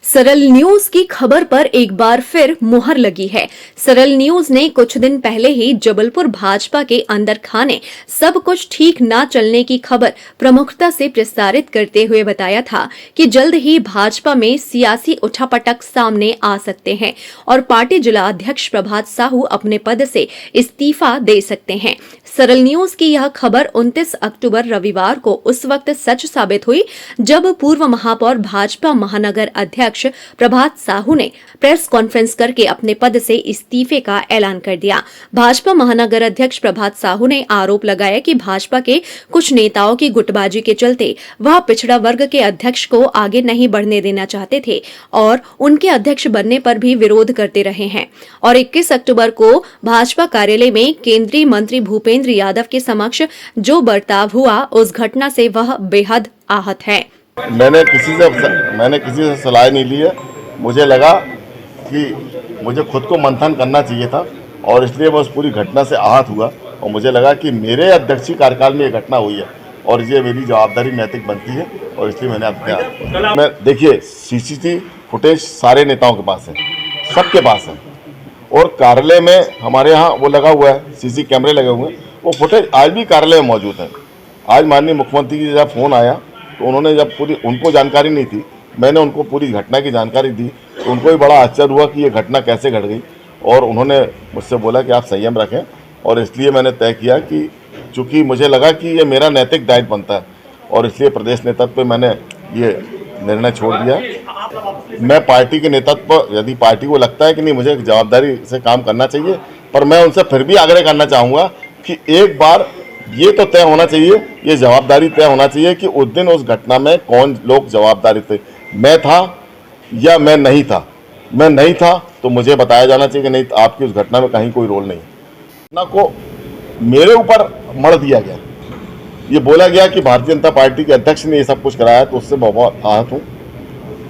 सरल न्यूज की खबर पर एक बार फिर मुहर लगी है। सरल न्यूज ने कुछ दिन पहले ही जबलपुर भाजपा के अंदर खाने सब कुछ ठीक ना चलने की खबर प्रमुखता से प्रसारित करते हुए बताया था कि जल्द ही भाजपा में सियासी उठापटक सामने आ सकते हैं और पार्टी जिला अध्यक्ष प्रभात साहू अपने पद से इस्तीफा दे सकते हैं। सरल न्यूज की यह खबर 29 अक्टूबर रविवार को उस वक्त सच साबित हुई जब पूर्व महापौर भाजपा महानगर अध्यक्ष प्रभात साहू ने प्रेस कॉन्फ्रेंस करके अपने पद से इस्तीफे का ऐलान कर दिया। भाजपा महानगर अध्यक्ष प्रभात साहू ने आरोप लगाया कि भाजपा के कुछ नेताओं की गुटबाजी के चलते वह पिछड़ा वर्ग के अध्यक्ष को आगे नहीं बढ़ने देना चाहते थे और उनके अध्यक्ष बनने पर भी विरोध करते रहे हैं। और 21 अक्टूबर को भाजपा कार्यालय में केंद्रीय मंत्री भूपेंद्र यादव के समक्ष जो बर्ताव हुआ उस घटना से वह बेहद आहत है। मैंने किसी से सलाह नहीं ली है। मुझे लगा कि मुझे खुद को मंथन करना चाहिए था और इसलिए मैं उस पूरी घटना से आहत हुआ और मुझे लगा कि मेरे अध्यक्षी कार्यकाल में ये घटना हुई है और ये मेरी जवाबदारी नैतिक बनती है और इसलिए मैंने अपने मैं देखिए सीसीटीवी फुटेज सारे नेताओं के पास है, सबके पास है और कार्यालय में हमारे यहाँ वो लगा हुआ है, सीसी कैमरे लगे हुए हैं। वो फुटेज आज भी कार्यालय में मौजूद है। आज माननीय मुख्यमंत्री जी जब फ़ोन आया तो उन्होंने जब पूरी उनको जानकारी नहीं थी, मैंने उनको पूरी घटना की जानकारी दी तो उनको भी बड़ा आश्चर्य हुआ कि ये घटना कैसे घट गई और उन्होंने मुझसे बोला कि आप संयम रखें और इसलिए मैंने तय किया कि चूँकि मुझे लगा कि ये मेरा नैतिक दायित्व बनता है और इसलिए प्रदेश नेतृत्व पे मैंने ये निर्णय छोड़ दिया। मैं पार्टी के नेतृत्व यदि पार्टी को लगता है कि नहीं मुझे जवाबदारी से काम करना चाहिए, पर मैं उनसे फिर भी आग्रह करना चाहूँगा कि एक बार ये तो तय होना चाहिए, ये जवाबदारी तय होना चाहिए कि उस दिन उस घटना में कौन लोग जवाबदारी थे, मैं था या मैं नहीं था। मैं नहीं था तो मुझे बताया जाना चाहिए कि नहीं आपकी उस घटना में कहीं कोई रोल नहीं। घटना को मेरे ऊपर मढ़ दिया गया, ये बोला गया कि भारतीय जनता पार्टी के अध्यक्ष ने ये सब कुछ कराया, तो उससे बहुत आहत हूँ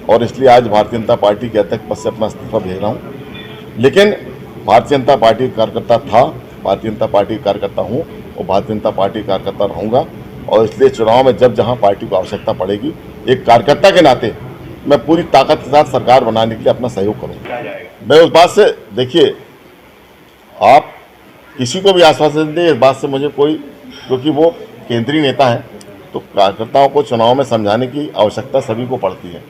और इसलिए आज भारतीय जनता पार्टी के अध्यक्ष पद से अपना इस्तीफा भेज रहा हूँ। लेकिन भारतीय जनता पार्टी का कार्यकर्ता था, भारतीय जनता पार्टी का कार्यकर्ता हूँ और भारतीय जनता पार्टी का कार्यकर्ता रहूँगा और इसलिए चुनाव में जब जहाँ पार्टी को आवश्यकता पड़ेगी एक कार्यकर्ता के नाते मैं पूरी ताकत के साथ सरकार बनाने के लिए अपना सहयोग करूँगा। मैं उस बात से देखिए आप किसी को भी आश्वासन दें इस बात से मुझे कोई, क्योंकि वो केंद्रीय नेता है तो कार्यकर्ताओं को चुनाव में समझाने की आवश्यकता सभी को पड़ती है।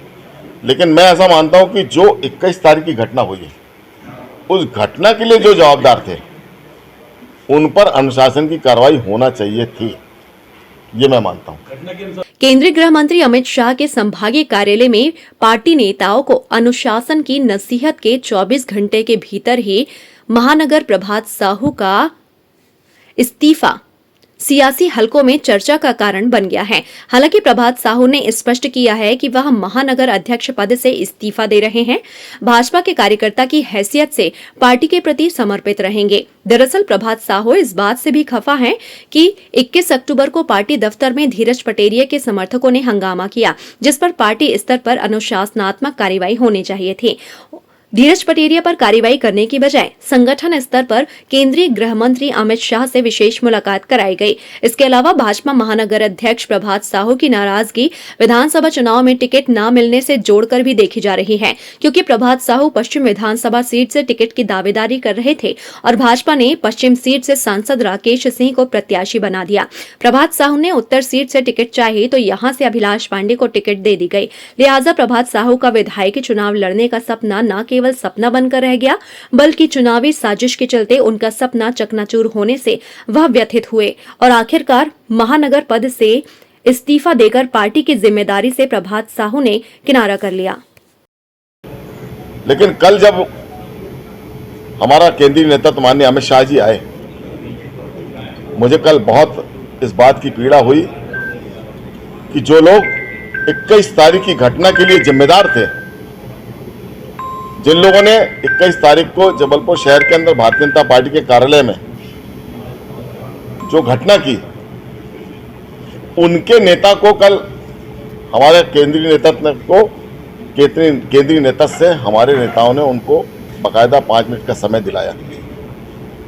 लेकिन मैं ऐसा मानता हूं कि जो 21 तारीख की घटना हुई है उस घटना के लिए जो जवाबदार थे उन पर अनुशासन की कार्रवाई होना चाहिए थी, ये मैं मानता हूं। केंद्रीय गृह मंत्री अमित शाह के संभागीय कार्यालय में पार्टी नेताओं को अनुशासन की नसीहत के 24 घंटे के भीतर ही महानगर प्रभात साहू का इस्तीफा सियासी हलकों में चर्चा का कारण बन गया है। हालांकि प्रभात साहू ने स्पष्ट किया है कि वह महानगर अध्यक्ष पद से इस्तीफा दे रहे हैं, भाजपा के कार्यकर्ता की हैसियत से पार्टी के प्रति समर्पित रहेंगे। दरअसल प्रभात साहू इस बात से भी खफा हैं कि 21 अक्टूबर को पार्टी दफ्तर में धीरज पटेरिया के समर्थकों ने हंगामा किया, जिस पर पार्टी स्तर पर अनुशासनात्मक कार्रवाई होनी चाहिए थी। धीरज पटेरिया पर कार्रवाई करने की बजाय संगठन स्तर पर केंद्रीय गृह मंत्री अमित शाह से विशेष मुलाकात कराई गई। इसके अलावा भाजपा महानगर अध्यक्ष प्रभात साहू की नाराजगी विधानसभा चुनाव में टिकट न मिलने से जोड़कर भी देखी जा रही है, क्योंकि प्रभात साहू पश्चिम विधानसभा सीट से टिकट की दावेदारी कर रहे थे और भाजपा ने पश्चिम सीट से सांसद राकेश सिंह को प्रत्याशी बना दिया। प्रभात साहू ने उत्तर सीट से टिकट चाहिए तो यहां से अभिलाष पांडे को टिकट दे दी गई। लिहाजा प्रभात साहू का विधायकी चुनाव लड़ने का सपना न केवल सपना बनकर रह गया, बल्कि चुनावी साजिश के चलते उनका सपना चकनाचूर होने से वह व्यथित हुए और आखिरकार महानगर पद से इस्तीफा देकर पार्टी की जिम्मेदारी से प्रभात साहू ने किनारा कर लिया। लेकिन कल जब हमारा केंद्रीय नेतृत्व माननीय अमित शाह जी आए, मुझे कल बहुत इस बात की पीड़ा हुई कि जो लोग 21 तारीख की घटना के लिए जिम्मेदार थे, जिन लोगों ने 21 तारीख को जबलपुर शहर के अंदर भारतीय जनता पार्टी के कार्यालय में जो घटना की, उनके नेता को कल हमारे केंद्रीय नेतृत्व को केंद्रीय नेतृत्व से हमारे नेताओं ने उनको बाकायदा 5 मिनट का समय दिलाया,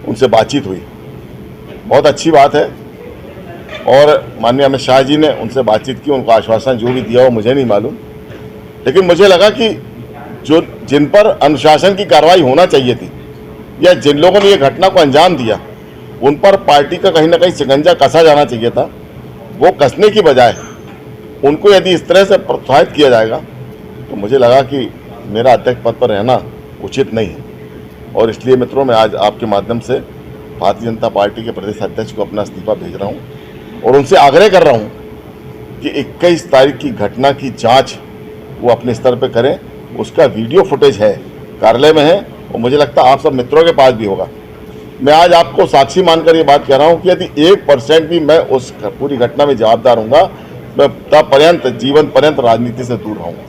उनसे बातचीत हुई। बहुत अच्छी बात है और माननीय अमित शाह जी ने उनसे बातचीत की, उनको आश्वासन जो भी दिया हो मुझे नहीं मालूम, लेकिन मुझे लगा कि जो जिन पर अनुशासन की कार्रवाई होना चाहिए थी या जिन लोगों ने ये घटना को अंजाम दिया उन पर पार्टी का कहीं ना कहीं शिकंजा कसा जाना चाहिए था। वो कसने की बजाय उनको यदि इस तरह से प्रोत्साहित किया जाएगा तो मुझे लगा कि मेरा अध्यक्ष पद पर रहना उचित नहीं है। और इसलिए मित्रों, मैं आज आपके माध्यम से भारतीय जनता पार्टी के प्रदेश अध्यक्ष को अपना इस्तीफा भेज रहा हूं और उनसे आग्रह कर रहा हूं कि 21 तारीख की घटना की जांच वो अपने स्तर पर करें। उसका वीडियो फुटेज है, कार्यालय में है और मुझे लगता है आप सब मित्रों के पास भी होगा। मैं आज आपको साक्षी मानकर ये बात कह रहा हूं कि यदि 1% भी मैं उस पूरी घटना में जवाबदार हूंगा, मैं तब पर्यंत जीवन पर्यंत राजनीति से दूर रहूंगा।